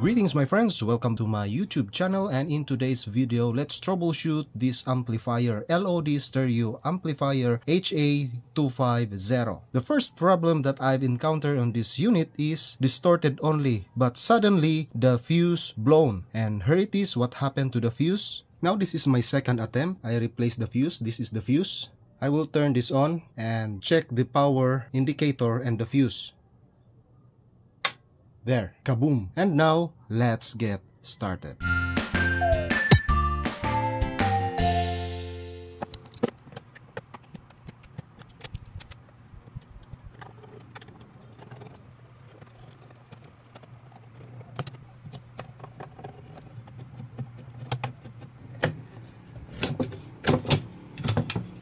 Greetings my friends, welcome to my YouTube channel, and in today's video let's troubleshoot this amplifier, LOD stereo amplifier HA-250. The first problem that I've encountered on this unit is distorted only, but suddenly the fuse blown. And here it is, what happened to the fuse. Now this is my second attempt. I replaced the fuse. This is the fuse. I will turn this on and check the power indicator and the fuse. There, kaboom! And now, let's get started.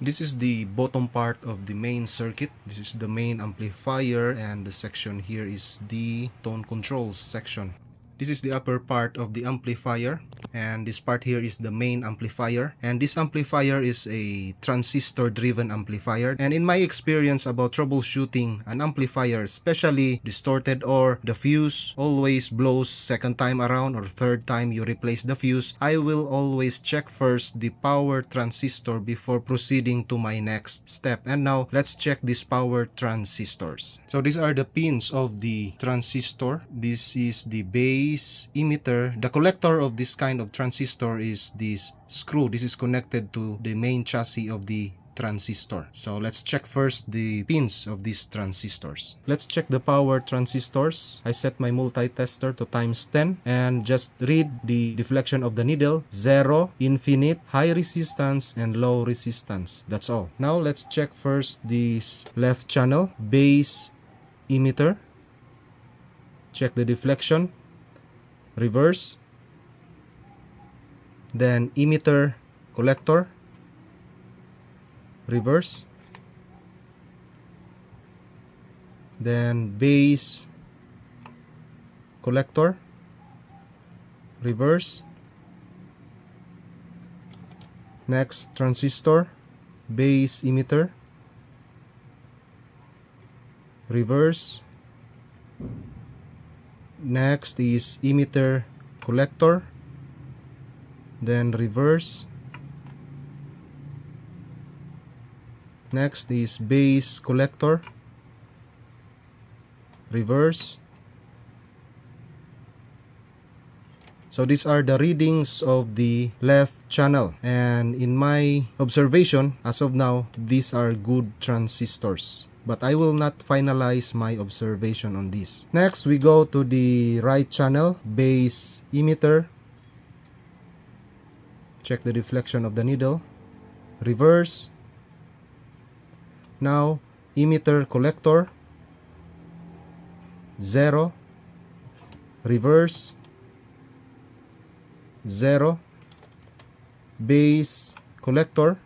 This is the bottom part of the main circuit. This is the main amplifier, and the section here is the tone controls section. This is the upper part of the amplifier, and this part here is the main amplifier. And this amplifier is a transistor driven amplifier, and in my experience about troubleshooting an amplifier, especially distorted or the fuse always blows second time around or third time you replace the fuse, I will always check first the power transistor before proceeding to my next step. And now let's check these power transistors. So these are the pins of the transistor. This is the base emitter. The collector of this kind of transistor is this screw. This is connected to the main chassis of the transistor. So let's check first the pins of these transistors. Let's check the power transistors. I set my multi-tester to times 10 and just read the deflection of the needle: 0, infinite, high resistance, and low resistance. That's all. Now let's check first this left channel, base emitter. Check the deflection. Reverse, then emitter collector, reverse, then base collector, reverse, next transistor, base emitter, reverse, next is emitter collector, then reverse, next is base collector, reverse. So these are the readings of the left channel, and in my observation as of now, these are good transistors. But I will not finalize my observation on this. Next, we go to the right channel, base emitter. Check the deflection of the needle. Reverse. Now, emitter collector. 0. Reverse. 0. Base collector.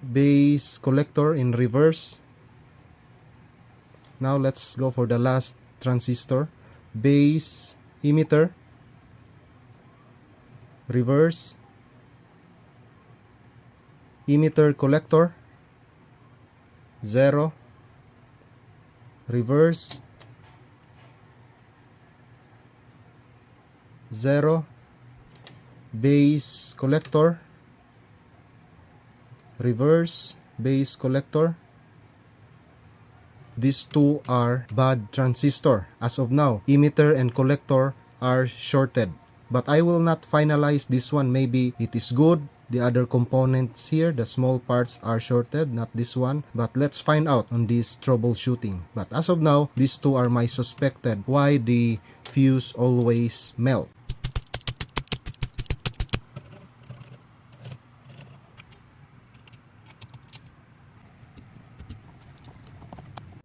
Base collector in reverse. Now let's go for the last transistor, base emitter, reverse, emitter collector, 0, reverse, 0, base collector, reverse, base collector. These two are bad transistor. As of now, emitter and collector are shorted. But I will not finalize this one. Maybe it is good. The other components here, the small parts, are shorted, not this one. But let's find out on this troubleshooting. But as of now, these two are my suspected why the fuse always melt.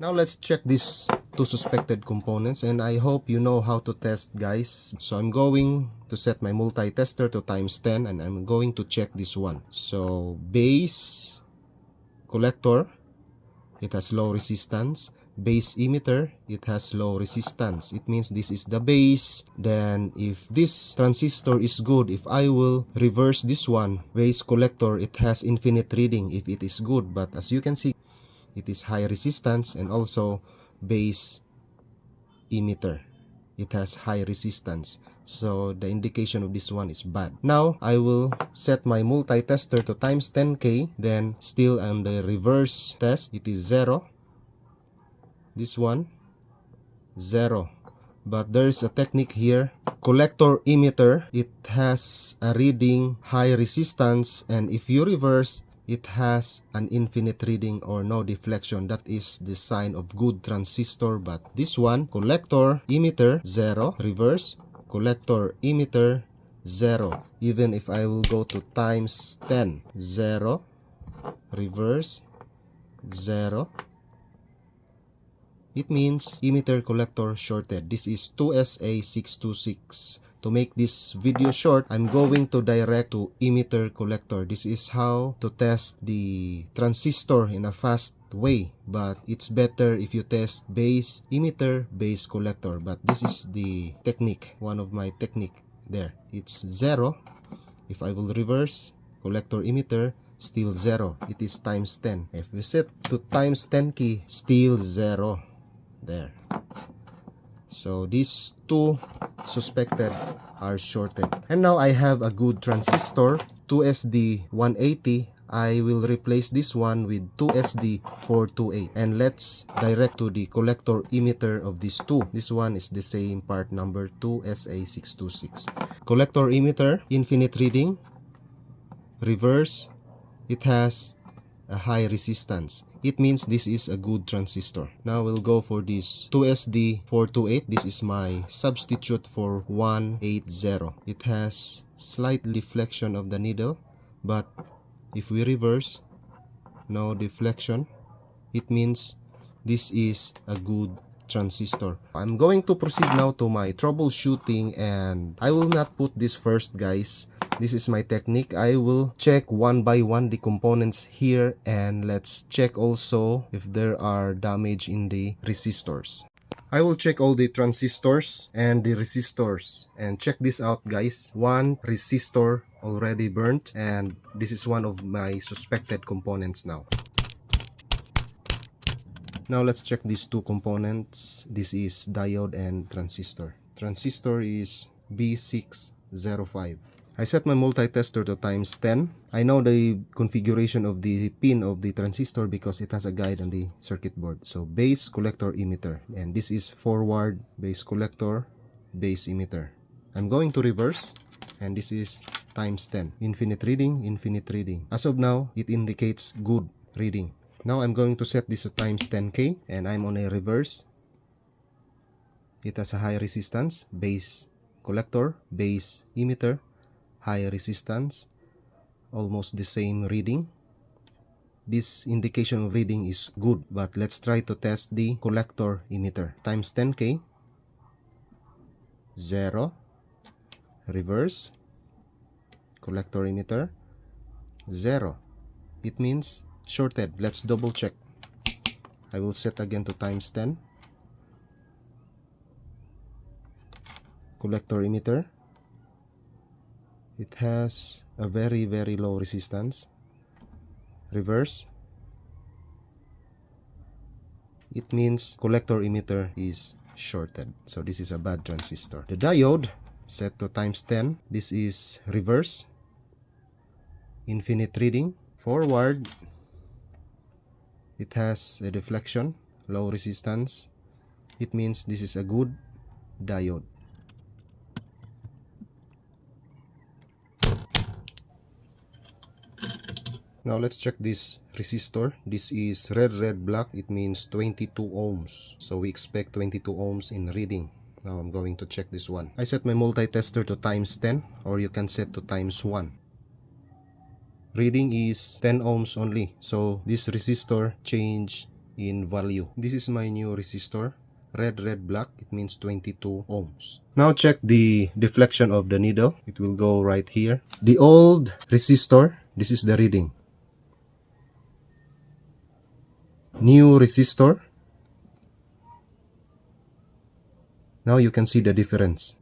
Now let's check these two suspected components, and I hope you know how to test, guys. So I'm going to set my multi-tester to times 10, and I'm going to check this one. So base collector, it has low resistance. Base emitter, it has low resistance. It means this is the base. Then if this transistor is good, if I will reverse this one, base collector, it has infinite reading if it is good. But as you can see, it is high resistance and also base emitter. it has high resistance. So the indication of this one is bad. Now I will set my multi-tester to times 10K. Then still on the reverse test, it is 0. This one 0. But there is a technique here. Collector emitter, it has a reading high resistance, and if you reverse, it has an infinite reading or no deflection. That is the sign of good transistor. But this one, collector emitter 0, reverse, collector emitter 0. Even if I will go to times 10, 0, reverse, 0. It means emitter collector shorted. This is 2SA626. To make this video short, I'm going to direct to emitter collector. This is how to test the transistor in a fast way. But it's better if you test base emitter, base collector. But this is the technique, one of my technique there. It's 0. If I will reverse, collector emitter, still 0. It is times 10. If we set to times 10 key, still 0. There. So these two suspected are shorted. And now I have a good transistor, 2SD180. I will replace this one with 2SD428. And let's direct to the collector emitter of these two. This one is the same part number 2SA626. Collector emitter, infinite reading, reverse, it has a high resistance. It means this is a good transistor. Now we'll go for this 2SD428. This is my substitute for 180. It has slight deflection of the needle, but if we reverse, no deflection. It means this is a good transistor. I'm going to proceed now to my troubleshooting, and I will not put this first, guys. This is my technique. I will check one by one the components here, and let's check also if there are damage in the resistors. I will check all the transistors and the resistors, and check this out, guys. One resistor already burnt, and this is one of my suspected components now. Now let's check these two components. This is diode and transistor. Transistor is B605. I set my multi-tester to times 10. I know the configuration of the pin of the transistor because it has a guide on the circuit board. So base collector emitter, and this is forward base collector base emitter. I'm going to reverse, and this is times 10. Infinite reading, infinite reading. As of now, it indicates good reading. Now I'm going to set this to times 10K, and I'm on a reverse. It has a high resistance, base collector, base emitter, high resistance, almost the same reading. This indication of reading is good, but let's try to test the collector emitter. Times 10K, 0, reverse, collector emitter, 0. It means shorted. Let's double check. I will set again to times 10. Collector emitter, it has a very low resistance. Reverse, it means collector emitter is shorted. So this is a bad transistor. The diode set to times 10. This is reverse, infinite reading. Forward, it has a deflection, low resistance. It means this is a good diode. Now let's check this resistor. This is red black. It means 22 ohms. So we expect 22 ohms in reading. Now I'm going to check this one. I set my multi-tester to times 10, or you can set to times 1. Reading is 10 ohms only. So this resistor change in value. This is my new resistor. Red black. It means 22 ohms. Now check the deflection of the needle. It will go right here. The old resistor, this is the reading. New resistor. Now you can see the difference.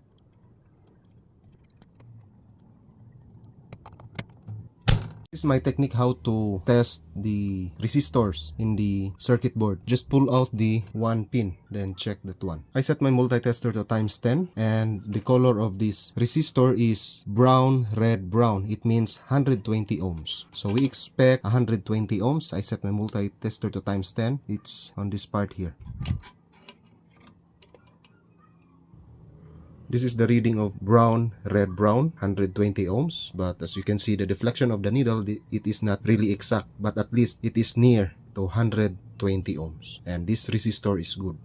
This is my technique how to test the resistors in the circuit board. Just pull out the one pin, then check that one. I set my multi-tester to times 10, and the color of this resistor is brown, red, brown. It means 120 ohms. So we expect 120 ohms. I set my multi-tester to times 10. It's on this part here. This is the reading of brown, red, brown, 120 ohms. But as you can see, the deflection of the needle, it is not really exact. But at least it is near to 120 ohms. And this resistor is good.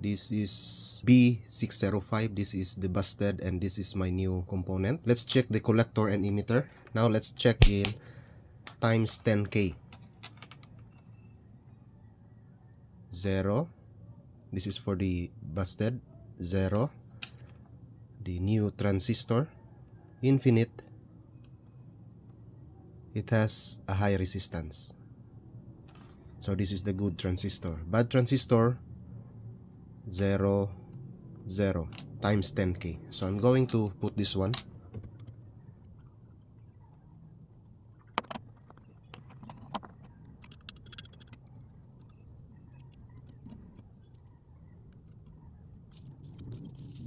This is B605. This is the busted, and this is my new component. Let's check the collector and emitter. Now let's check in times 10K. 0. This is for the busted. 0. The new transistor. Infinite. It has a high resistance. So this is the good transistor. Bad transistor, 0, 0 times 10K. So I'm going to put this one.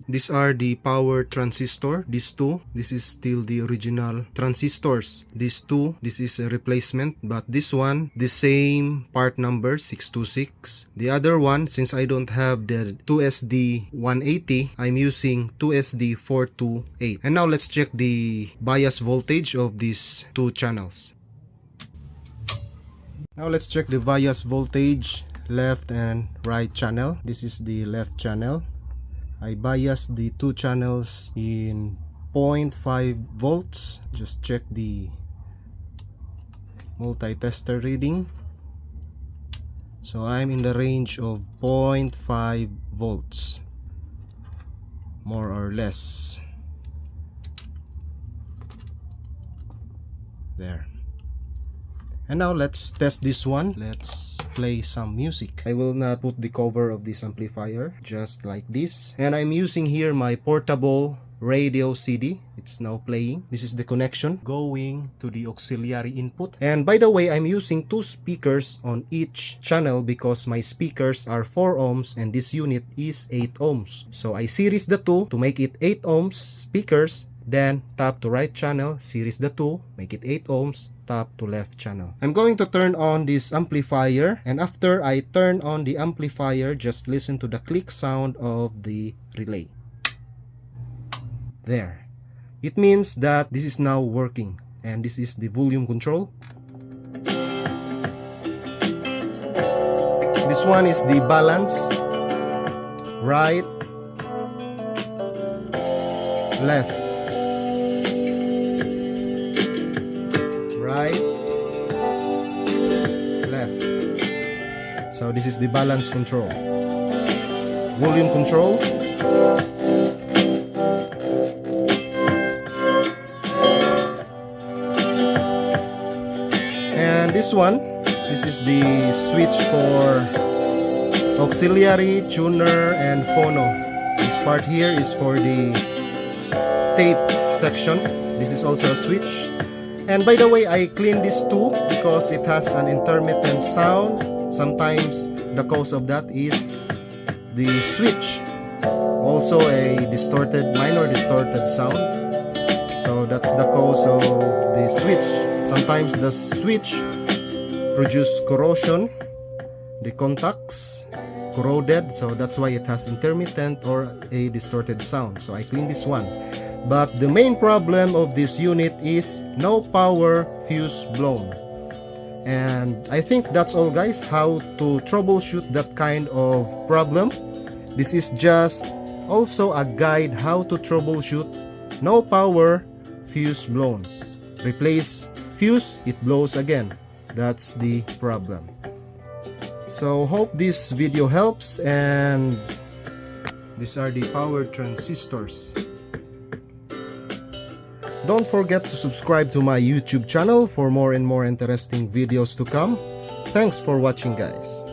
These are the power transistor. These two, this is still the original transistors. These two, this is a replacement, but this one, the same part number 626. The other one, since I don't have the 2SD 180, I'm using 2SD 428. And now let's check the bias voltage of these two channels. Now let's check the bias voltage, left and right channel. This is the left channel. I bias the two channels in 0.5 volts. Just check the multi-tester reading. So I'm in the range of 0.5 volts, more or less. There. And now let's test this one. Let's play some music. I will not put the cover of this amplifier, just like this. And I'm using here my portable radio CD. It's now playing. This is the connection going to the auxiliary input. And by the way, I'm using two speakers on each channel because my speakers are 4 ohms and this unit is 8 ohms. So I series the two to make it 8 ohms speakers. Then tap to right channel, series the two, make it 8 ohms, tap to left channel. I'm going to turn on this amplifier, and after I turn on the amplifier, just listen to the click sound of the relay. There. It means that this is now working, and this is the volume control. This one is the balance, right, left. Right, left. So this is the balance control. Volume control. And this one, this is the switch for auxiliary, tuner, and phono. This part here is for the tape section. This is also a switch. And by the way, I clean this too because it has an intermittent sound. Sometimes the cause of that is the switch. Also a distorted, minor distorted sound. So that's the cause of the switch. Sometimes the switch produce corrosion, the contacts, corroded, so that's why it has intermittent or a distorted sound. So I cleaned this one. But the main problem of this unit is no power fuse blown. And I think that's all, guys, how to troubleshoot that kind of problem. This is just also a guide how to troubleshoot no power fuse blown. Replace fuse, it blows again. That's the problem. So hope this video helps, and these are the power transistors. Don't forget to subscribe to my YouTube channel for more and more interesting videos to come. Thanks for watching, guys.